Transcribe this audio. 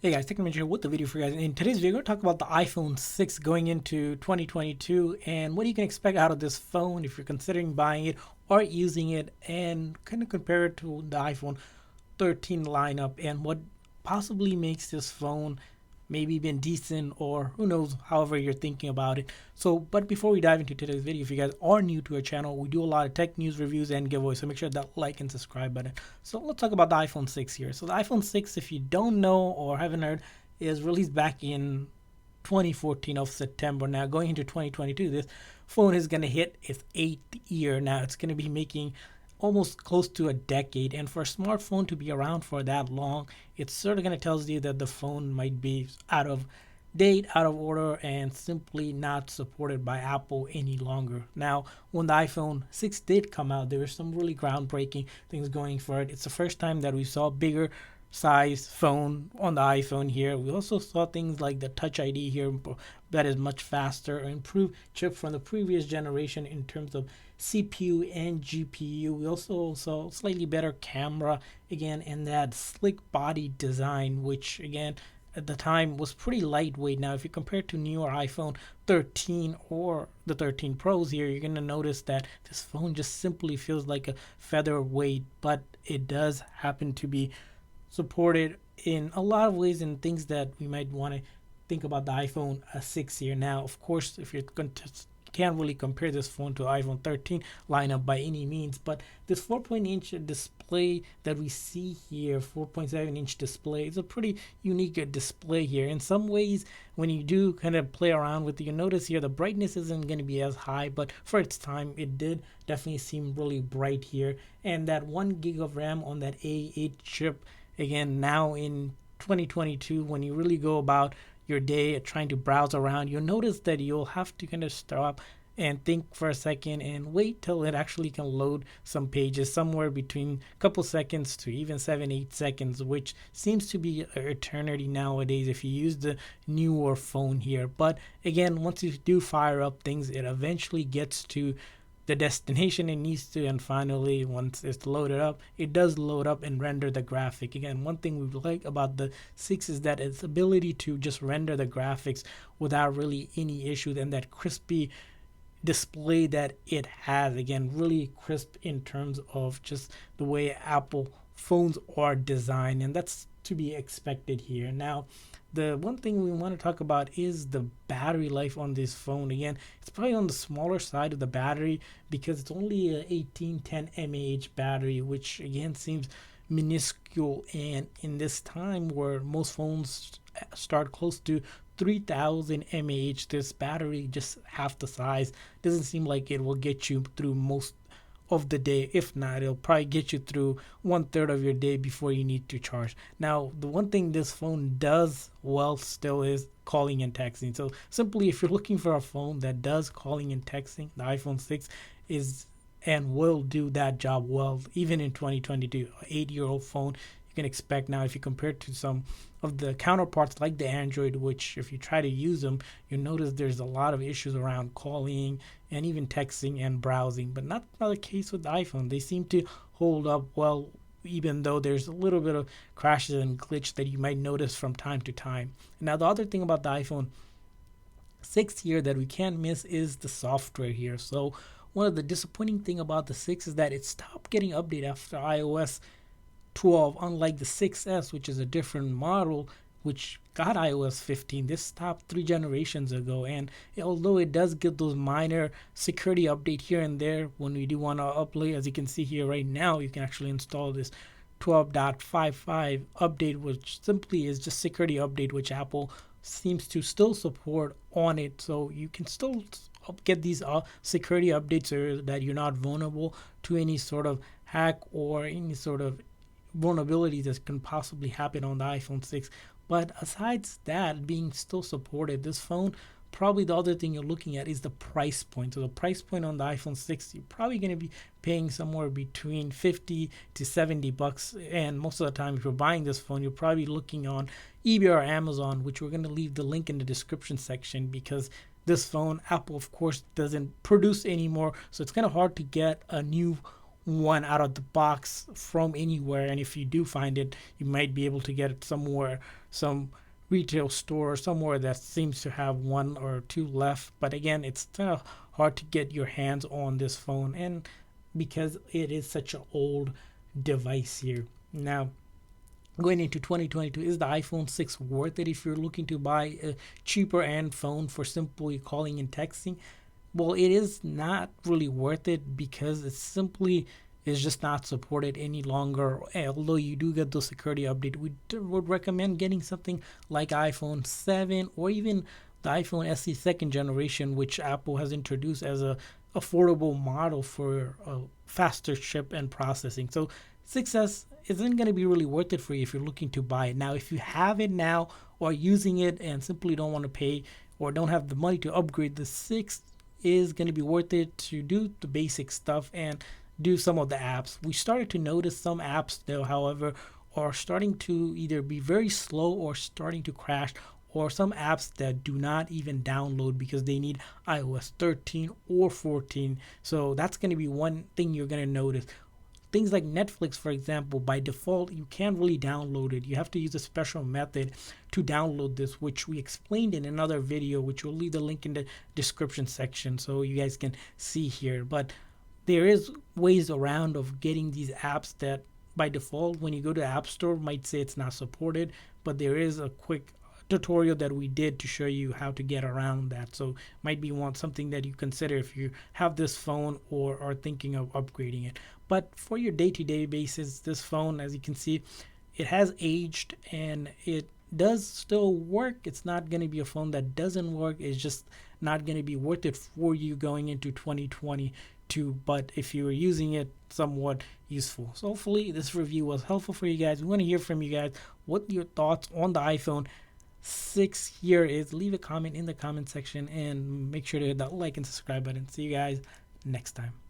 Hey guys, Technomentary here with the video for you guys. In today's video, we're going to talk about the iPhone 6 going into 2022 and what you can expect out of this phone if you're considering buying it or using it, and kind of compare it to the iPhone 13 lineup and what possibly makes this phone maybe been decent, or who knows, however you're thinking about it. But before we dive into today's video, if you guys are new to our channel, we do a lot of tech news, reviews, and giveaways, so make sure that like and subscribe button. So let's talk about the iPhone 6 here. So the iPhone 6, if you don't know or haven't heard, is released back in 2014 of September. Now going into 2022, this phone is going to hit its 8th year. Now it's going to be making almost close to a decade, and for a smartphone to be around for that long, it's sort of going to tells you that the phone might be out of date, out of order, and simply not supported by Apple any longer. Now, when the iPhone 6 did come out, there were some really groundbreaking things going for it. It's the first time that we saw bigger size phone on the iPhone here. We also saw things like the Touch ID here that is much faster, improved chip from the previous generation in terms of CPU and GPU. We also saw slightly better camera again, and that slick body design, which again at the time was pretty lightweight. Now if you compare it to newer iPhone 13 or the 13 Pros here, you're going to notice that this phone just simply feels like a featherweight, but it does happen to be supported in a lot of ways and things that we might want to think about the iPhone 6 here. Now, of course, if you're going to can't really compare this phone to iPhone 13 lineup by any means, but this 4.inch display that we see here, 4.7-inch display, is a pretty unique display here. In some ways, when you do kind of play around with it, you notice here the brightness isn't going to be as high, but for its time, it did definitely seem really bright here. And that 1 gig of RAM on that A8 chip, again, now in 2022, when you really go about your day trying to browse around, you'll notice that you'll have to kind of stop and think for a second and wait till it actually can load some pages, somewhere between a couple seconds to even 7-8 seconds, which seems to be an eternity nowadays if you use the newer phone here. But again, once you do fire up things, it eventually gets to the destination it needs to, and finally once it's loaded up, it does load up and render the graphic. Again, one thing we like about the 6 is that its ability to just render the graphics without really any issues, and that crispy display that it has, again, really crisp in terms of just the way Apple phones are designed, and that's to be expected here. Now, the one thing we want to talk about is the battery life on this phone. Again, it's probably on the smaller side of the battery because it's only a 1810 mAh battery, which again seems minuscule, and in this time where most phones start close to 3000 mAh, this battery just half the size doesn't seem like it will get you through most of the day. If not, it'll probably get you through 1/3 of your day before you need to charge. Now, the one thing this phone does well still is calling and texting. So simply, if you're looking for a phone that does calling and texting, the iPhone 6 is and will do that job well, even in 2022. An 8-year-old phone, you can expect. Now, if you compare it to some of the counterparts like the Android, which if you try to use them, you notice there's a lot of issues around calling and even texting and browsing, but not the case with the iPhone. They seem to hold up well, even though there's a little bit of crashes and glitch that you might notice from time to time. Now, the other thing about the iPhone 6 here that we can't miss is the software here. So one of the disappointing thing about the 6 is that it stopped getting updated after iOS 12, unlike the 6S, which is a different model, which got iOS 15. This stopped 3 generations ago, and although it does get those minor security update here and there when we do want to upload, as you can see here right now, you can actually install this 12.55 update, which simply is just security update, which Apple seems to still support on it. So you can still get these security updates so that you're not vulnerable to any sort of hack or any sort of vulnerabilities that can possibly happen on the iPhone 6. But aside that being still supported, this phone, probably the other thing you're looking at is the price point. So the price point on the iPhone 6, you're probably going to be paying somewhere between 50 to 70 bucks, and most of the time if you're buying this phone, you're probably looking on eBay or Amazon, which we're going to leave the link in the description section, because this phone, Apple of course doesn't produce anymore, so it's kind of hard to get a new one out of the box from anywhere, and if you do find it, you might be able to get it somewhere, some retail store somewhere that seems to have one or two left. But again, it's kind of hard to get your hands on this phone, and because it is such an old device here. Now, going into 2022, is the iPhone 6 worth it if you're looking to buy a cheaper end phone for simply calling and texting? Well, it is not really worth it because it simply is just not supported any longer. Although you do get the security update, we would recommend getting something like iPhone 7 or even the iPhone SE second generation, which Apple has introduced as a affordable model for faster chip and processing. So 6S isn't going to be really worth it for you if you're looking to buy it now. If you have it now or using it and simply don't want to pay or don't have the money to upgrade, the 6 is going to be worth it to do the basic stuff and do some of the apps. We started to notice some apps though, however, are starting to either be very slow or starting to crash, or some apps that do not even download because they need iOS 13 or 14. So that's going to be one thing you're going to notice. Things like Netflix, for example, by default, you can't really download it. You have to use a special method to download this, which we explained in another video, which we'll leave the link in the description section so you guys can see here. But there is ways around of getting these apps that by default, when you go to App Store, might say it's not supported, but there is a quick tutorial that we did to show you how to get around that. So might be something that you consider if you have this phone or are thinking of upgrading it. But for your day-to-day basis, this phone, as you can see, it has aged and it does still work. It's not going to be a phone that doesn't work. It's just not going to be worth it for you going into 2022. But if you were using it, somewhat useful. So hopefully this review was helpful for you guys. We want to hear from you guys what your thoughts on the iPhone 6 here is. Leave a comment in the comment section and make sure to hit that like and subscribe button. See you guys next time.